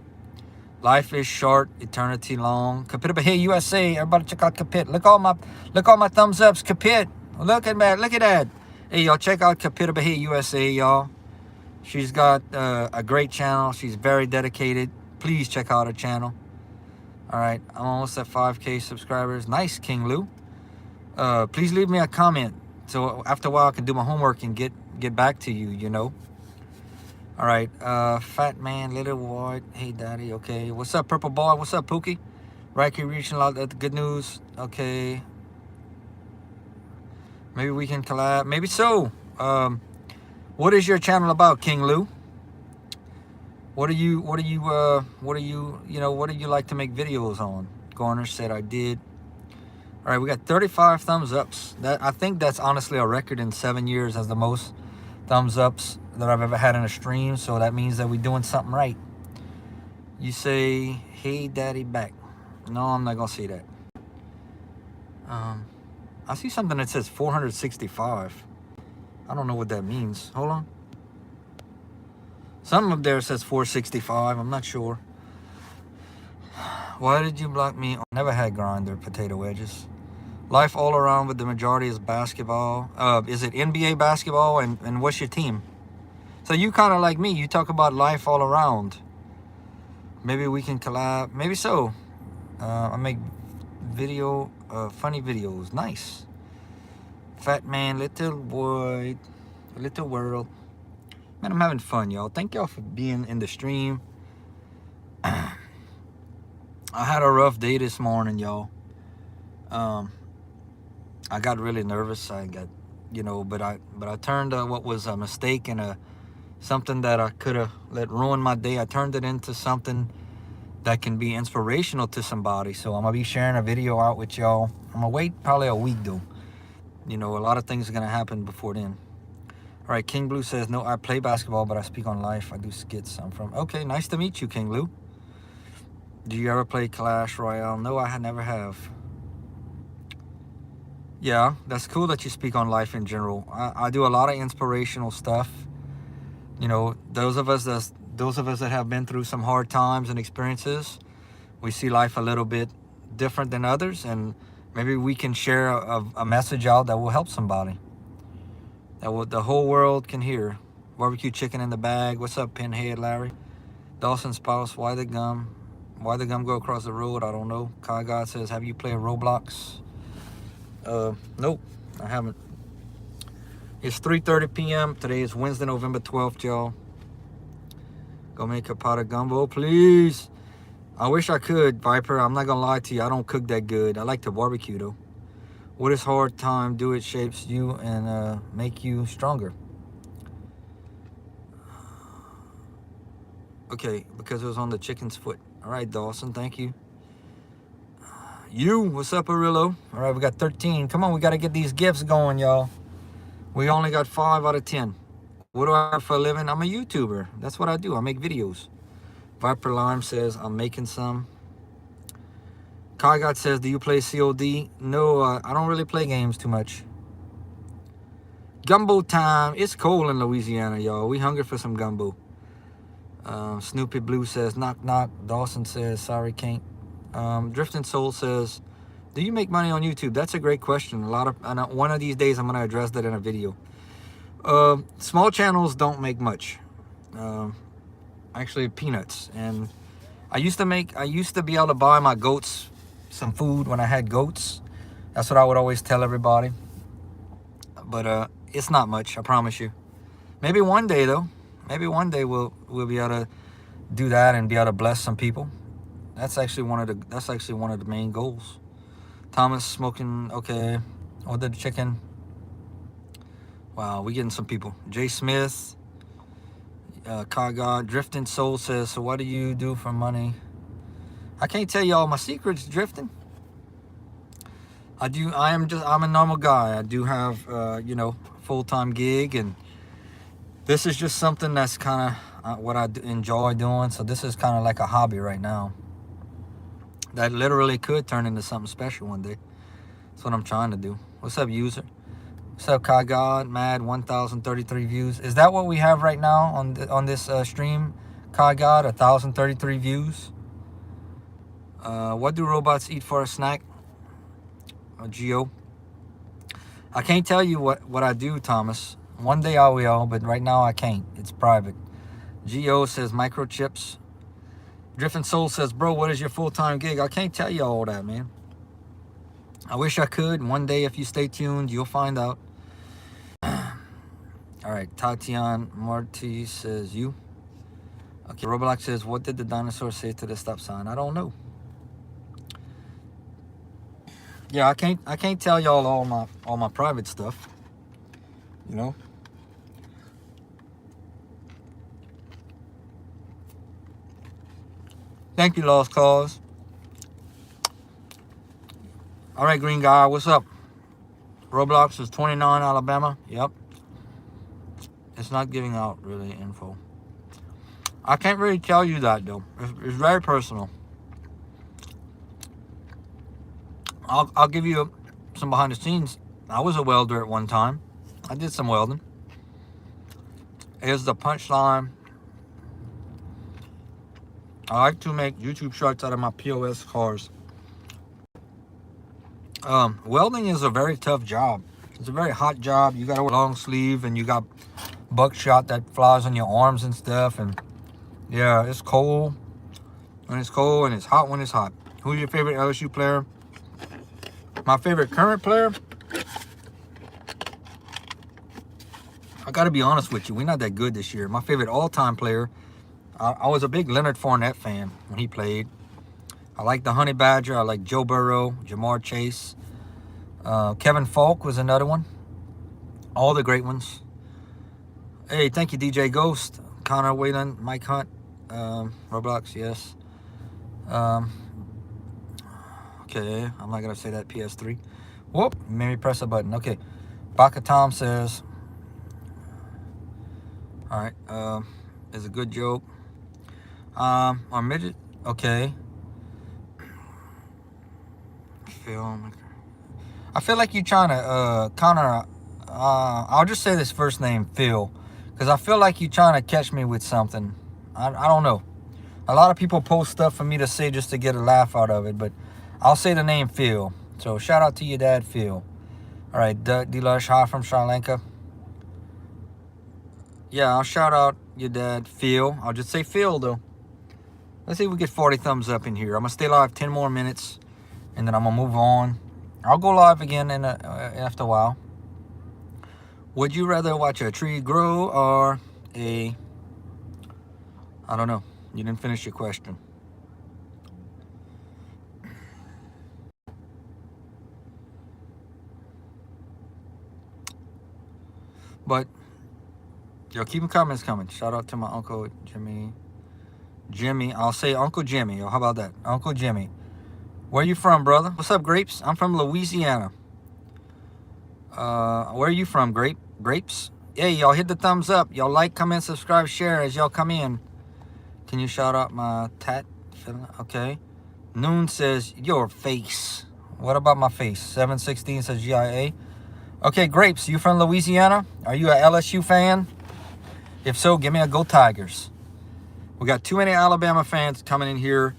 Life is short, eternity long. Kapit, hey USA, everybody check out Kapit. Look all my thumbs ups, Kapit. Look at that. Hey, y'all, check out Kapit, hey USA, y'all. She's got a great channel. She's very dedicated. Please check out her channel. All right, I'm almost at 5K subscribers. Nice, King Lou. Please leave me a comment, so after a while I can do my homework and get back to you. All right, Fat Man, Little White. Hey, Daddy. Okay, what's up, Purple Boy? What's up, Pookie? Riker reaching out at the good news. Okay, maybe we can collab. Maybe so. What is your channel about, King Lou? What do you like to make videos on? Garner said I did. All right, we got 35 thumbs ups. I think that's honestly a record in 7 years as the most thumbs ups that I've ever had in a stream. So that means that we're doing something right. You say, hey, Daddy, back. No, I'm not gonna say that. I see something that says 465. I don't know what that means. Hold on. Something up there says 465. I'm not sure. Why did you block me? Never had grinder potato wedges. Life all around, but the majority is basketball. Is it NBA basketball? And what's your team? So you kind of like me. You talk about life all around. Maybe we can collab. Maybe so. I make funny videos. Nice. Fat Man, Little Boy, Little World. Man, I'm having fun, y'all. Thank y'all for being in the stream. I had a rough day this morning, y'all. I got really nervous. But I turned what was a mistake and something that I could have let ruin my day. I turned it into something that can be inspirational to somebody. So I'm gonna be sharing a video out with y'all. I'm gonna wait probably a week though. A lot of things are gonna happen before then. All right, King Blue says, no, I play basketball, but I speak on life. I do skits. Okay, nice to meet you, King Blue. Do you ever play Clash Royale? No, I never have. Yeah, that's cool that you speak on life in general. I do a lot of inspirational stuff. Those of us that have been through some hard times and experiences, we see life a little bit different than others, and maybe we can share a message out that will help somebody. That the whole world can hear. Barbecue chicken in the bag. What's up, Pinhead Larry? Dawson Spouse, why the gum? Why the gum go across the road? I don't know. Kai God says, have you played Roblox? Nope, I haven't. It's 3:30 p.m. Today is Wednesday, November 12th, y'all. Go make a pot of gumbo, please. I wish I could, Viper. I'm not gonna lie to you. I don't cook that good. I like to barbecue, though. What is hard time? Do it shapes you and make you stronger. Okay, because it was on the chicken's foot. All right, Dawson, thank you. What's up, Arillo? All right, we got 13. Come on, we got to get these gifts going, y'all. We only got 5 out of 10. What do I have for a living? I'm a YouTuber. That's what I do. I make videos. Viper Lime says, I'm making some. Kai God says, do you play COD? No, I don't really play games too much. Gumbo time. It's cold in Louisiana, y'all. We hungry for some gumbo. Snoopy Blue says, knock, knock. Dawson says, sorry, can't. Drifting Soul says, do you make money on YouTube? That's a great question. One of these days, I'm going to address that in a video. Small channels don't make much. Actually, peanuts. And I used to be able to buy my goats some food when I had goats. That's what I would always tell everybody. But it's not much, I promise you. Maybe one day though. Maybe one day we'll be able to do that and be able to bless some people. That's actually one of the main goals. Thomas smoking, okay. Ordered chicken. Wow, we getting some people. Jay Smith, Car God, Drifting Soul says, so what do you do for money? I can't tell you all my secrets, Drifting. I'm a normal guy. I do have, full-time gig, and this is just something that's kind of what I enjoy doing. So this is kind of like a hobby right now. That literally could turn into something special one day. That's what I'm trying to do. What's up, user? What's up, Kai God? Mad 1,033 views. Is that what we have right now on this stream? Kai God, 1,033 views. What do robots eat for a snack? Geo. I can't tell you what I do, Thomas. One day I will, but right now I can't. It's private. Geo says microchips. Drifting Soul says, bro, what is your full-time gig? I can't tell you all that, man. I wish I could. One day, if you stay tuned, you'll find out. All right, Tatiana Marty says, you. Okay, Roblox says, what did the dinosaur say to the stop sign? I don't know. Yeah, I can't tell y'all all my private stuff. You know? Thank you, Lost Cause. All right, Green Guy, what's up? Roblox is 29, Alabama. Yep. It's not giving out really info. I can't really tell you that though. It's very personal. I'll give you some behind the scenes. I was a welder at one time. I did some welding. Here's the punchline. I like to make YouTube shorts out of my POS cars. Welding is a very tough job. It's a very hot job. You got a long sleeve and you got buckshot that flies on your arms and stuff. And yeah, it's cold when it's cold and it's hot when it's hot. Who's your favorite LSU player? My favorite current player? I gotta be honest with you, we're not that good this year. My favorite all-time player, I was a big Leonard Fournette fan when he played. I like the Honey Badger. I like Joe Burrow, Jamar Chase. Kevin Falk was another one. All the great ones. Hey, thank you, DJ Ghost, Connor Whalen, Mike Hunt, Roblox, yes. Okay, I'm not gonna say that. PS3. Whoop, made me press a button. Okay, Baka Tom says, all right, it's a good joke. Our midget, okay. I feel like you're trying to, Connor, I'll just say this first name, Phil, because I feel like you're trying to catch me with something. I don't know. A lot of people post stuff for me to say just to get a laugh out of it, but I'll say the name Phil. So shout out to your dad, Phil. All right, Delush, hi from Sri Lanka. Yeah, I'll shout out your dad, Phil. I'll just say Phil, though. Let's see if we get 40 thumbs up in here. I'm going to stay live 10 more minutes, and then I'm going to move on. I'll go live again after a while. Would you rather watch a tree grow or I don't know. You didn't finish your question. But, yo, keep the comments coming. Shout out to my Uncle Jimmy. I'll say Uncle Jimmy. Yo, how about that? Uncle Jimmy. Where you from, brother? What's up, Grapes? I'm from Louisiana. Where are you from, Grapes? Hey, y'all hit the thumbs up. Y'all like, comment, subscribe, share as y'all come in. Can you shout out my tat? Okay. Noon says, your face. What about my face? 716 says GIA. Okay, Grapes, you from Louisiana? Are you a LSU fan? If so, give me a Go Tigers. We got too many Alabama fans coming in here.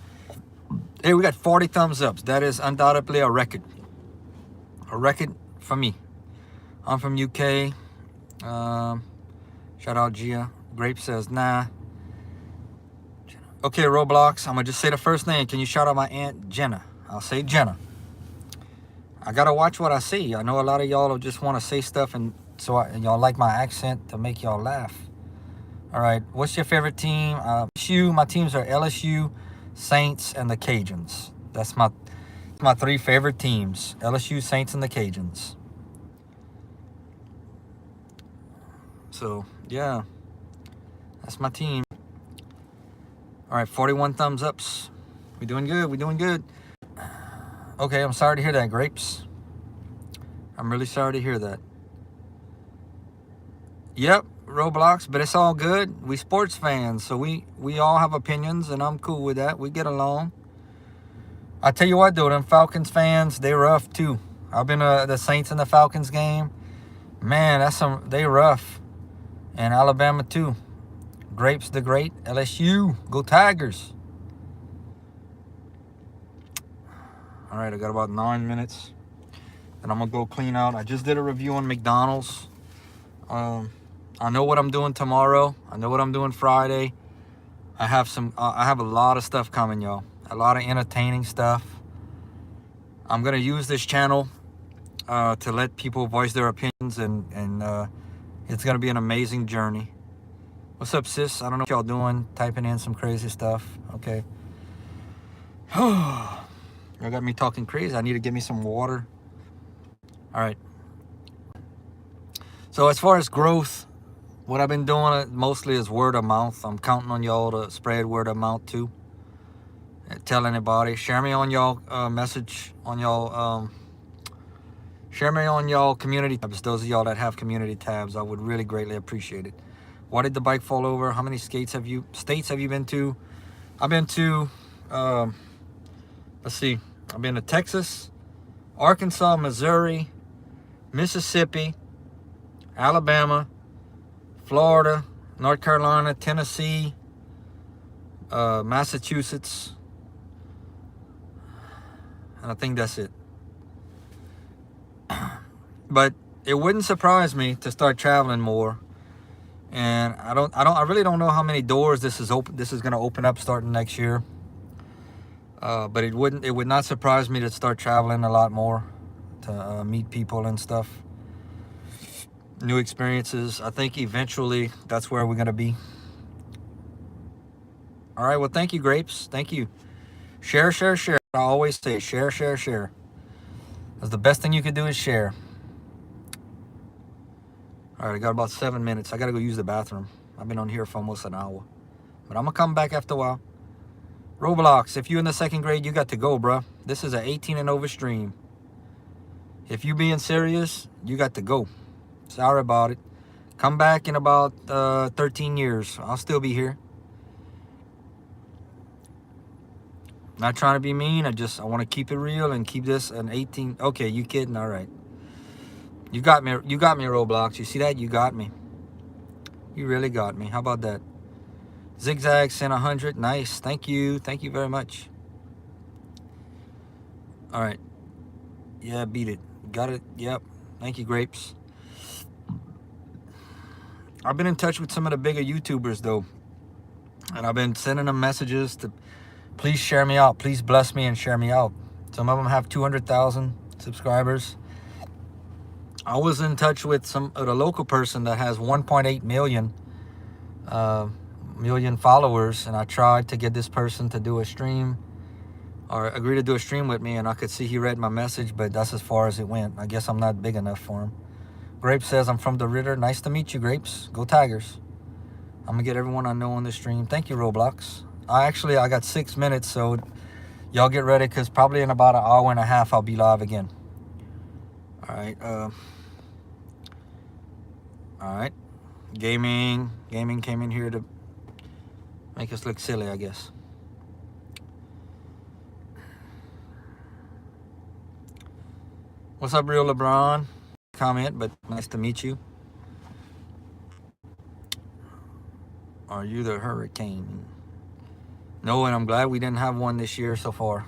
Hey, we got 40 thumbs ups. That is undoubtedly a record. A record for me. I'm from UK. Shout out Gia. Grape says, nah. Okay, Roblox, I'm going to just say the first name. Can you shout out my Aunt Jenna? I'll say Jenna. I got to watch what I say. I know a lot of y'all just want to say stuff, and so y'all like my accent to make y'all laugh. All right, what's your favorite team? LSU. My teams are LSU, Saints, and the Cajuns. That's my 3 favorite teams. LSU, Saints, and the Cajuns. So, yeah. That's my team. All right, 41 thumbs ups. We doing good. We doing good. Okay, I'm sorry to hear that, Grapes. I'm really sorry to hear that. Yep, Roblox, but it's all good. We sports fans, so we all have opinions, and I'm cool with that. We get along. I tell you what, though, them Falcons fans, they rough too. I've been the Saints and the Falcons game. Man, they rough. And Alabama too. Grapes the Great, LSU, go Tigers. All right, I got about 9 minutes. And I'm going to go clean out. I just did a review on McDonald's. I know what I'm doing tomorrow. I know what I'm doing Friday. I have a lot of stuff coming, y'all. A lot of entertaining stuff. I'm going to use this channel to let people voice their opinions, and it's going to be an amazing journey. What's up, sis? I don't know what y'all doing. Typing in some crazy stuff. Okay. Y'all got me talking crazy. I need to get me some water. All right. So as far as growth, what I've been doing mostly is word of mouth. I'm counting on y'all to spread word of mouth too. Tell anybody. Share me on y'all message on y'all. Share me on y'all community tabs. Those of y'all that have community tabs, I would really greatly appreciate it. Why did the bike fall over? How many states have you been to? I've been to, let's see. I've been to Texas, Arkansas, Missouri, Mississippi, Alabama, Florida, North Carolina, Tennessee, Massachusetts, and I think that's it. But it wouldn't surprise me to start traveling more. And I really don't know how many doors this is going to open up starting next year. But it would not surprise me to start traveling a lot more, to meet people and stuff. New experiences. I think eventually that's where we're going to be. All right, well, thank you, Grapes. Thank you. Share, share, share. I always say share, share, share. That's the best thing you can do is share. All right, I got about 7 minutes. I got to go use the bathroom. I've been on here for almost an hour. But I'm going to come back after a while. Roblox, if you're in the 2nd grade, you got to go, bruh. This is an 18 and over stream. If you being serious, you got to go. Sorry about it. Come back in about 13 years. I'll still be here. Not trying to be mean. I want to keep it real and keep this an 18. Okay, you kidding? All right. You got me, Roblox. You see that? You got me. You really got me. How about that? Zigzag sent 100. Nice. Thank you. Thank you very much. All right. Yeah, beat it. Got it. Yep. Thank you, Grapes. I've been in touch with some of the bigger YouTubers, though. And I've been sending them messages to please share me out. Please bless me and share me out. Some of them have 200,000 subscribers. I was in touch with a local person that has 1.8 million followers, and I tried to get this person to do a stream or agree to do a stream with me, and I could see he read my message, but that's as far as it went. I guess I'm not big enough for him. Grapes says, I'm from the Ritter. Nice to meet you, Grapes. Go Tigers. I'm gonna get everyone I know on the stream. Thank you, Roblox. I got 6 minutes, so y'all get ready, because probably in about an hour and a half I'll be live again. All right. Gaming came in here to make us look silly, I guess. What's up, real LeBron? Comment, but nice to meet you. Are you the hurricane? No, and I'm glad we didn't have one this year so far.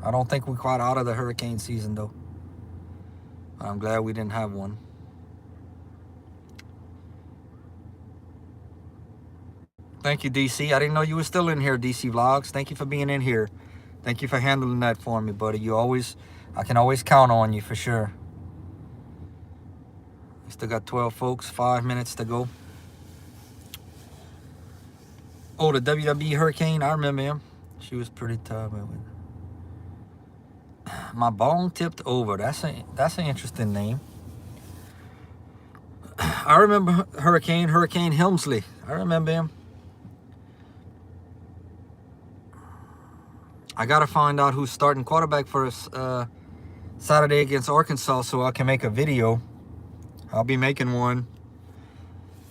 I don't think we're quite out of the hurricane season, though. I'm glad we didn't have one. Thank you, DC. I didn't know you were still in here, DC Vlogs. Thank you for being in here. Thank you for handling that for me, buddy. I can always count on you for sure. Still got 12 folks, 5 minutes to go. Oh, the WWE Hurricane, I remember him. She was pretty tough. My bone tipped over. That's an interesting name. I remember Hurricane Helmsley. I remember him. I gotta find out who's starting quarterback for us Saturday against Arkansas, so I can make a video. I'll be making one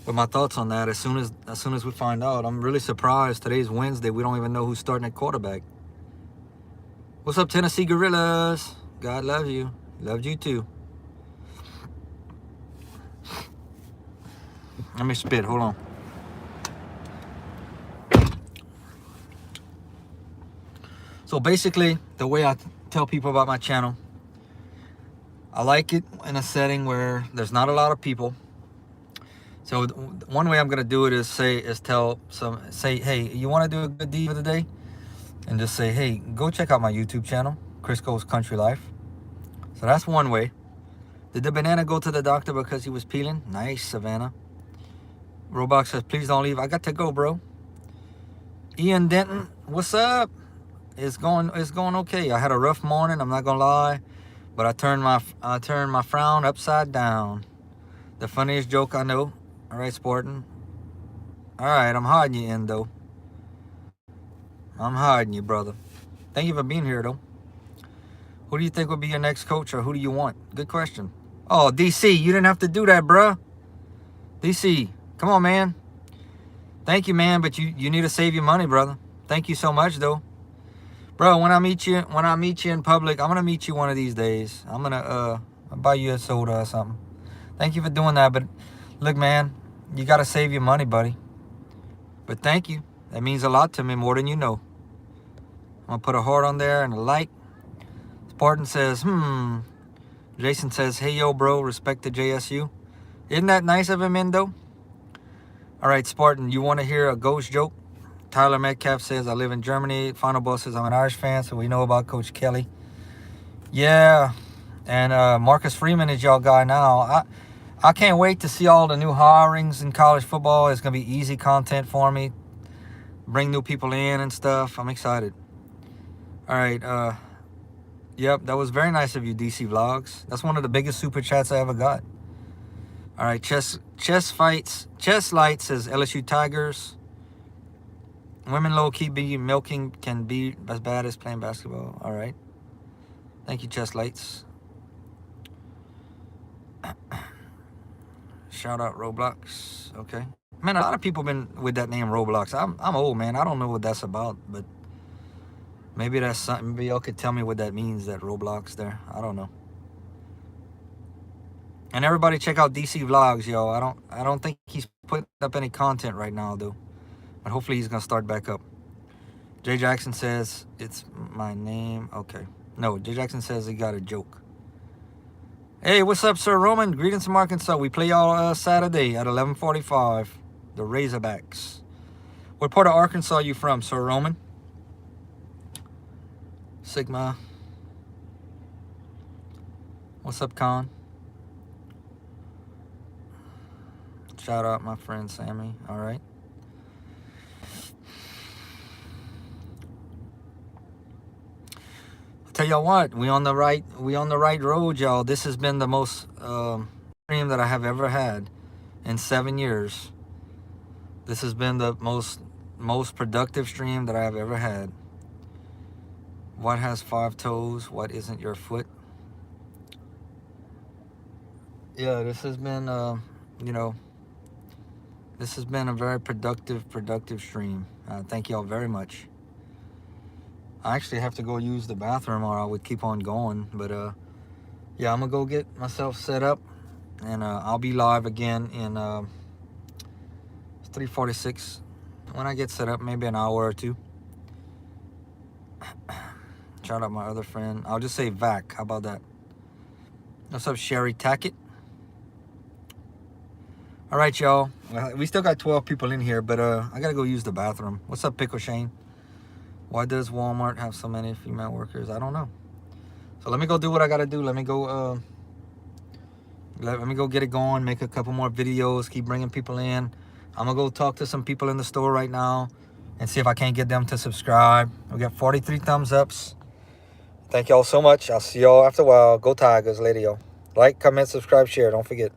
with my thoughts on that as soon as we find out. I'm really surprised. Today's Wednesday. We don't even know who's starting at quarterback. What's up, Tennessee Gorillas? God loves you. He loved you too. Let me spit. Hold on. So basically, the way I tell people about my channel, I like it in a setting where there's not a lot of people. So one way I'm gonna do it is say, hey, you want to do a good deed for the day, and just say, hey, go check out my YouTube channel, Crisco's Country Life. So that's one way. Did the banana go to the doctor because he was peeling? Nice, Savannah. Roblox says, please don't leave. I got to go, bro. Ian Denton, what's up? It's going okay. I had a rough morning, I'm not gonna lie, but I turned my frown upside down. The funniest joke I know. All right, Sporting. All right, I'm hiding you in though. I'm hiding you, brother. Thank you for being here though. Who do you think will be your next coach, or who do you want? Good question. Oh, DC, you didn't have to do that, bruh. DC, come on, man. Thank you, man, but you need to save your money, brother. Thank you so much though. Bro, when I meet you in public, I'm gonna meet you one of these days. I'm gonna buy you a soda or something. Thank you for doing that, but look, man, you gotta save your money, buddy. But thank you. That means a lot to me, more than you know. I'm gonna put a heart on there and a like. Spartan says, Jason says, hey, yo, bro, respect to JSU. Isn't that nice of him, Indo? All right, Spartan, you want to hear a ghost joke? Tyler Metcalf says, I live in Germany. Final Boss says, I'm an Irish fan, so we know about Coach Kelly. Yeah, and Marcus Freeman is y'all guy now. I can't wait to see all the new hirings in college football. It's going to be easy content for me. Bring new people in and stuff. I'm excited. All right. Yep, that was very nice of you, DC Vlogs. That's one of the biggest super chats I ever got. All right, Chess Light says LSU Tigers. Women low-key be milking can be as bad as playing basketball. All right. Thank you, Chess Lights. Shout out Roblox. Okay. Man, a lot of people been with that name Roblox. I'm old, man. I don't know what that's about, but maybe that's something. Maybe y'all could tell me what that means, that Roblox there. I don't know. And everybody check out DC Vlogs, yo. I don't think he's putting up any content right now, though. But hopefully he's gonna start back up. Jay Jackson says it's my name. Okay. No, Jay Jackson says he got a joke. Hey, what's up, Sir Roman? Greetings from Arkansas. We play y'all Saturday at 11:45. The Razorbacks. What part of Arkansas are you from, Sir Roman? Sigma. What's up, Con? Shout out my friend Sammy. All right. Tell y'all what, we on the right road, y'all. This has been the most stream that I have ever had in 7 years. This has been the most productive stream that I have ever had. What has 5 toes? What isn't your foot? Yeah, this has been this has been a very productive stream. Thank y'all very much. I actually have to go use the bathroom or I would keep on going. But yeah, I'm gonna go get myself set up and I'll be live again in 3:46 when I get set up, maybe an hour or two. Shout out my other friend. I'll just say Vac. How about that? What's up, Sherry Tackett? All right, y'all. We still got 12 people in here, but I gotta go use the bathroom. What's up, Pickle Shane? Why does Walmart have so many female workers? I don't know. So let me go do what I gotta do. Let me go get it going, make a couple more videos, keep bringing people in. I'm gonna go talk to some people in the store right now and see if I can't get them to subscribe. We got 43 thumbs ups. Thank y'all so much. I'll see y'all after a while. Go Tigers, lady, y'all. Like, comment, subscribe, share. Don't forget.